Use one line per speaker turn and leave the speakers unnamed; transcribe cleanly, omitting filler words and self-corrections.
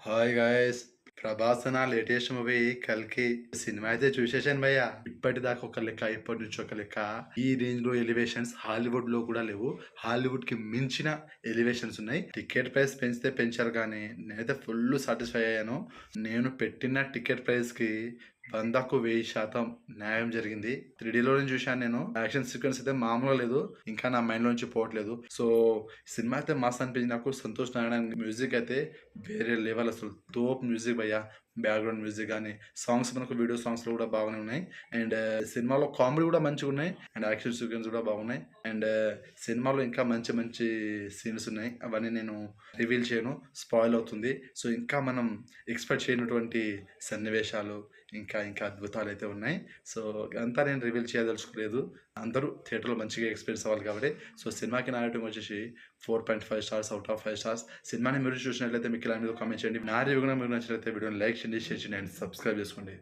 Hi guys. 'Prabhas' అన్న latest movie 'కల్కి' cinema అయితే చూసేసాను భయ్య. ఇప్పటిదాకా ఒక లెక్క, ఇప్పటి నుంచి ఒక లెక్క. ఈ రేంజ్‌లో ఎలివేషన్స్ హాలీవుడ్‌లో కూడా లేవు. హాలీవుడ్‌కి మించిన ఎలివేషన్స్ ఉన్నాయి. టికెట్ ప్రైస్ పెంచితే పెంచారు కానీ నేనైతే ఫుల్ సాటిస్ఫై అయ్యాను. నేను పెట్టిన టికెట్ ప్రైస్‌కి 100కు 1000% న్యాయం జరిగింది. 3Dలోనే చూశాను నేను. యాక్షన్ సీక్వెన్స్ అయితే మామూలుగా లేదు. ఇంకా నా మైండ్‌లో నుంచి పోవట్లేదు. సో సినిమా అయితే మస్త్ అనిపించింది నాకు. సంతోష్ నారాయణ మ్యూజిక్ అయితే వేరే లెవెల్ అసలు. తోపు మ్యూజిక్ భయ్యా. బ్యాక్‌గ్రౌండ్ మ్యూజిక్ గాని, సాంగ్స్ మనకు వీడియో సాంగ్స్‌లో కూడా బాగానే ఉన్నాయి. అండ్ సినిమాలో కామెడీ కూడా మంచిగున్నాయి. అండ్ యాక్షన్ సీక్వెన్స్ కూడా బాగున్నాయి. అండ్ సినిమాలో ఇంకా మంచి మంచి సీన్స్ ఉన్నాయి. అవన్నీ నేను రివీల్ చేయను. స్పాయిల్ అవుతుంది. సో ఇంకా మనం ఎక్స్‌పెక్ట్ చేయనటువంటి సన్నివేశాలు, ఇంకా ఇంకా అద్భుతాలైతే ఉన్నాయి. సో అంతా నేను రివీల్ చేయదలుచుకోలేదు. అందరూ థియేటర్‌లో మంచిగా ఎక్స్‌పీరియన్స్ అవ్వాలి కాబట్టి. సో సినిమాకి నా రేటింగ్ వచ్చేసి 4.5 స్టార్స్ ఔట్ ఆఫ్ 5 స్టార్స్. సినిమాని మీరు చూసినట్లయితే మీకు ఇలా మీద కామెంట్ చేయండి. నా రివ్యూ గనుక మీకు నచ్చినట్లయితే వీడియోని లైక్ చేయండి, షేర్ చేయండి అండ్ సబ్స్క్రైబ్ చేసుకోండి.